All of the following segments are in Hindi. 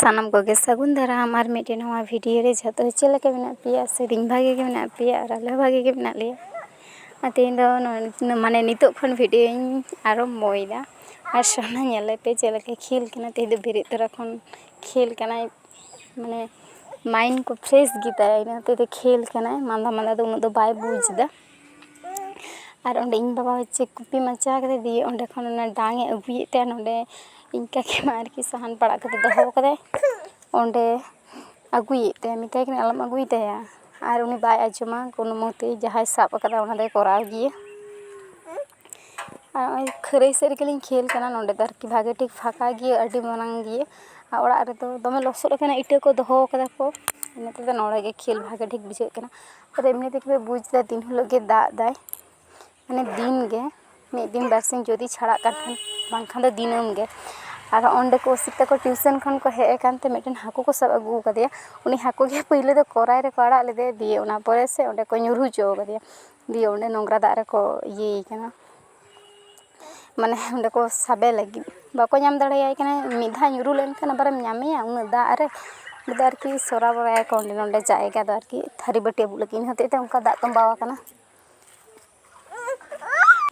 सानम कोगे सगुन दाराम और मिट्टी नवा वीडियो रे जतो चेले के मेना पिया से दिन भागे के मेना पिया और आले भागे के मेना लिया तीन दो माने नितो खन वीडियो आरम्भयदा और सोना नेले पे चेले के खेल कना ते बेरे तरह खन खेल कना माने माइंड को फ्रेश गीता है ते खेल कना मांदा मांदा दो उन दो बाय बुझदा और ओंडे इन बाबा होचे कुपी मचा के दिए ओंडे खन डांगे अगुए ते नोंडे इनका के मार की सहन पड़ा के दो कदे ओंडे अगुए ते मिताय के अलम अगुई ते और उनी बाय आजमा कोनो मते जहाय साब कदा ओना दे कराव गिए और खरई सेर के खेल कना नोंडे दर की भागे ठीक फाका गिए अडी मनांग गिए और ओड़ा रे तो दमे लसर कना इटे को दो कदा को इनते तो नोड़े के खेल भागे ठीक बुझे कना और एमने ते बुझदा दिन हलो के दा दाय माने दिन गे मिद दिन बारसिंग जोदी छाड़ा कान बांखान दो दिनम गे और ओंडे को सिक्ता को ट्यूशन खन को हे कानते मिटन हाकू को सब अगू कदिया उनी हाकू के पहिले दो कराय रे काड़ा लेदे दिए ओना परे से ओंडे को नुरु जो कदिया दिए ओंडे नोंगरा दा रे को ये कना माने ओंडे को साबे लगी बाको नाम दड़ाय कना मिधा नुरु लेन कना बारम नामेया उन दा रे दार की सोरा बराय को ओंडे नोंडे जायगा दार की थारी बटे बुलकिन होते ते उनका दा तंबावा कना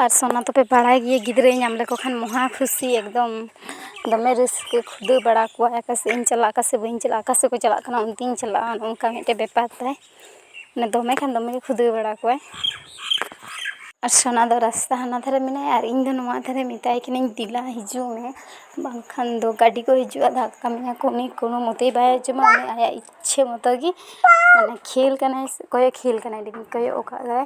और सोना तो पे पढ़ाई गए गिद्रे नाम लेको खान महा खुशी एकदम दमे रस्के खुदे बड़ा को आकासे इन चला आकासे बइन चला आकासे को चला खाना उनतीन चला उनका मिटे बेपार ताय ने दमे खान दमे खुदे बड़ा को और सोना दो रास्ता हाना धरे मिने और इन दो नवा धरे मिताय कि नहीं दिला हिजू में बांखान दो गाड़ी को हिजू धक्का मिया कोनी कोनो मते बाय जमा उनी आया इच्छे मतो गी माने खेल कना कोय खेल कना दिन कोय ओका गाय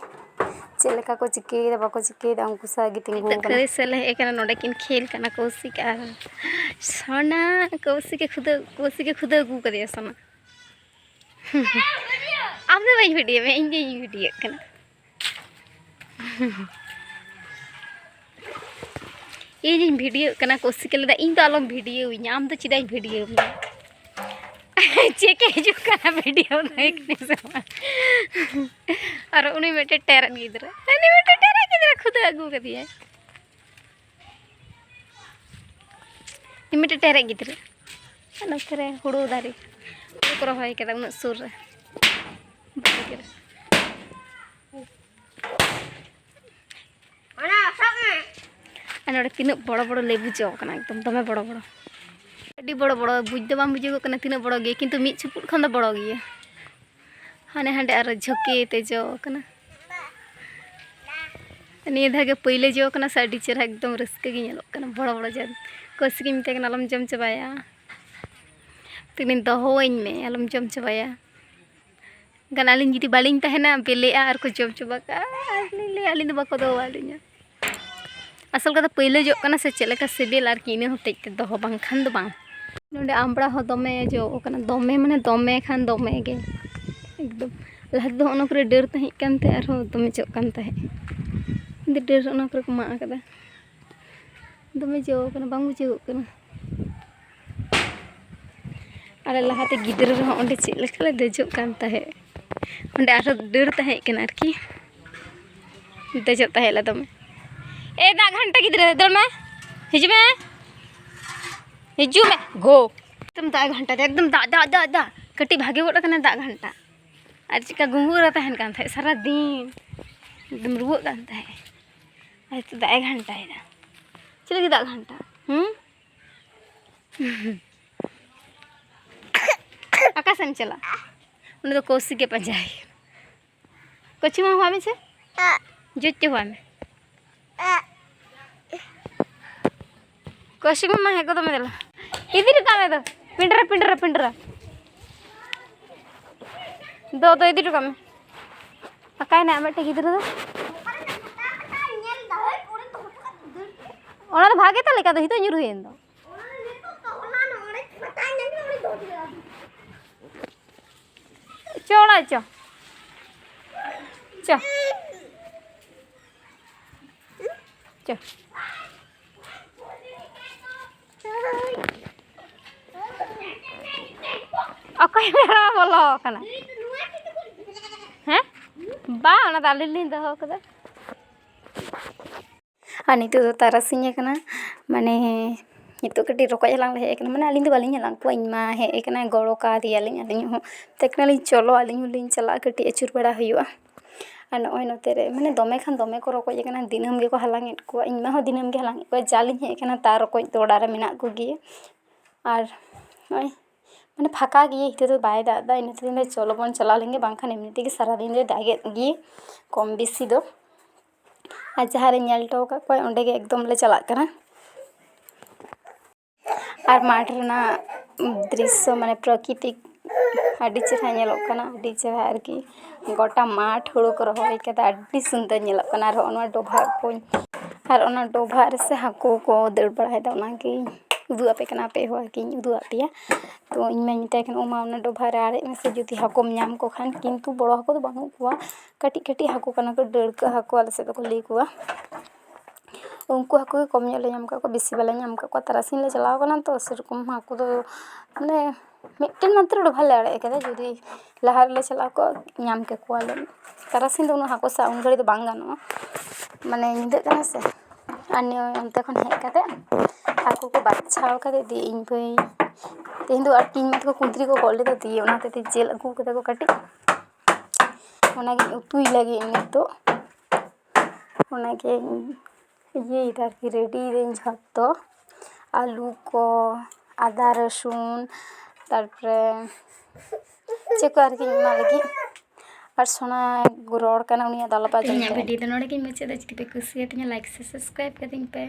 चेलेका को चिके बाको चिके उनको सागी तिंगु करे सेले एकना नोडे किन खेल कना कौशिक आ सोना कौशिक के खुद गु कदिया सोना आमने भाई वीडियो में इंगे वीडियो कना ये वीडियो कना कौशिक लेदा इन तो आलम वीडियो आम तो चिदा वीडियो चेक हिजू कना वीडियो देखने से और उनी मेटे टेरन गिद्रा खुद अगू कदिया निमेटे टेरे गिद्रा नकरे हुड़ू दारी को रहाय केदा उन सुर रे नोड़े तीन बड़ बड़ लेबू जो कना एकदम दमे बड़ बड़ अड़ी बड़ बड़ बुझ दो बाम बुझे कना तीन बड़ गे किंतु मिद छुपुट खन दो बड़ गे हाने हांडे और झोके ते जो कना निये धागे पहिले जो कना साडी चेहरा एकदम रस्के गे नेलो कना बड़ बड़ जन कौशिक मिते कना अलम जम चबाया तीन दोहोइन में अलम जम चबाया गन आलिन जुदी बालिन तहेना बेलेआ और को जम चबा का ले आलिन दो बाको दो वालिन असल कदा पहिले जो कना से चलेका सिबिल और किने होते ते दो बांखान दो बांग नोडे आंबड़ा हो दमे जो कना दमे माने दमे खान दमे गे एकदम लहा दो ओना करे डर तहि कानते आरो दमे जो कान तहे डर ओना करे को मा कदा दमे जो कना बांग बुझे कना आले लहाते गिदर रे ओंडे चेलेका ले देजो कान तहे ओंडे आरो डर तहे कना आरकी देजो तहे ला दमे ए दा घंटा गिदरे दर में हिजू में गो एकदम दा घंटा एकदम दा दा दा दा कटी भागे गोड़ कना दा घंटा और चिका गुंगुरा तहन कान थाय सारा दिन एकदम रुआ कान थाय आज तो दा घंटा है चले दा घंटा आकाशन चला उन्हें तो कौशिक के पंजाई कुछ में हुआ में से जुत्ते हुआ में कौशिक में है को तो मैं इधर का में तो पिंडरा दो इधर का में अकाय ना बेटे इधर दो ओना तो भागे ता लेका तो हितो ᱧᱩᱨᱩ ᱦᱮᱱ दो चोड़ा चो चो चो अकय मेरा बोलो कना हैं बा ओना दालिन दो कदा और नितो तारासिंग कना माने नितोग कटी रॉकॉज हलांग ले हेज माने अलिंग दो बालिंग हलांग को इन मा हेज कना गड़ो कादियालिंग अलिंग हो तकनालिंग चलो अलिंग होलिंग चला कटी अचुर बड़ा हुआ और नॉय नोते रे माने दमे खान दमे को रॉकॉज कना दिनम गे को हलांग को इन मा हो दिनम गे हलांग को जालिंग हेज कना ता रॉकॉज तो ओड़ा रे मेना को गिए और नॉय माने फाका गिए हिते तो बाय दादा इनते दिन चलो बन चला लेंगे बांखान एमनी तेगे सारा दिन रे दागे गिए कम बेसी दो और जहाँ रे नेल टो का कोई ओंडे गे एकदम ले चला कना और माठ रेना दृश्य माने प्राकृतिक अड़ी चेहरा नेलोग कना अड़ी चेहरा आरकी गोटा माठ हुड़ू को रहोय कदा अड़ी सुंदर नेलोग कना और ओना डोभा को और ओना डोभा रे से हाको को दड़ बड़ाय दा ओना के उदू आपे कना पे हो कि उदू आपेया तो इन में मिताय कन ओमा ओना डोभा रे आड़े में से जुदी हाकोम नाम को खान किंतु बड़ो हाको तो बानु कुआ कटी कटी हाको कना को डड़का हाको आले से तो को ले कुआ उनको हाको कम ले नाम का को बेसी वाला नाम का को तरासिन ले चलाव कना तो सेरकम हाको तो माने मिट्टन मात्र डोभा ले आड़े कदा जुदी लहार ले चलाव को नाम के को आले तरासिन दो हाको सा उन घड़ी तो बांग गानो माने निदे कना से अन्य अंते खन हेज कते हाको को बाछाव कते दी इन भाई तेन दो आटिन मत को कुंतरी को कोले तो दी ओना ते जेल अगू कते को कटी ओना गे उतुई लगी नितो ओना गे ये इधर की रेडी रेंज हतो आलू को आदा रसुन तारपरे चेको आरकी ᱚᱱᱟ ᱞᱟᱹᱜᱤᱫ और सोना गुरोड़ कना उनिया दाल पा वीडियो तो नोड़े के मुझे जुदी पे कुसिया लाइक से सब्सक्राइब कर दिन पे।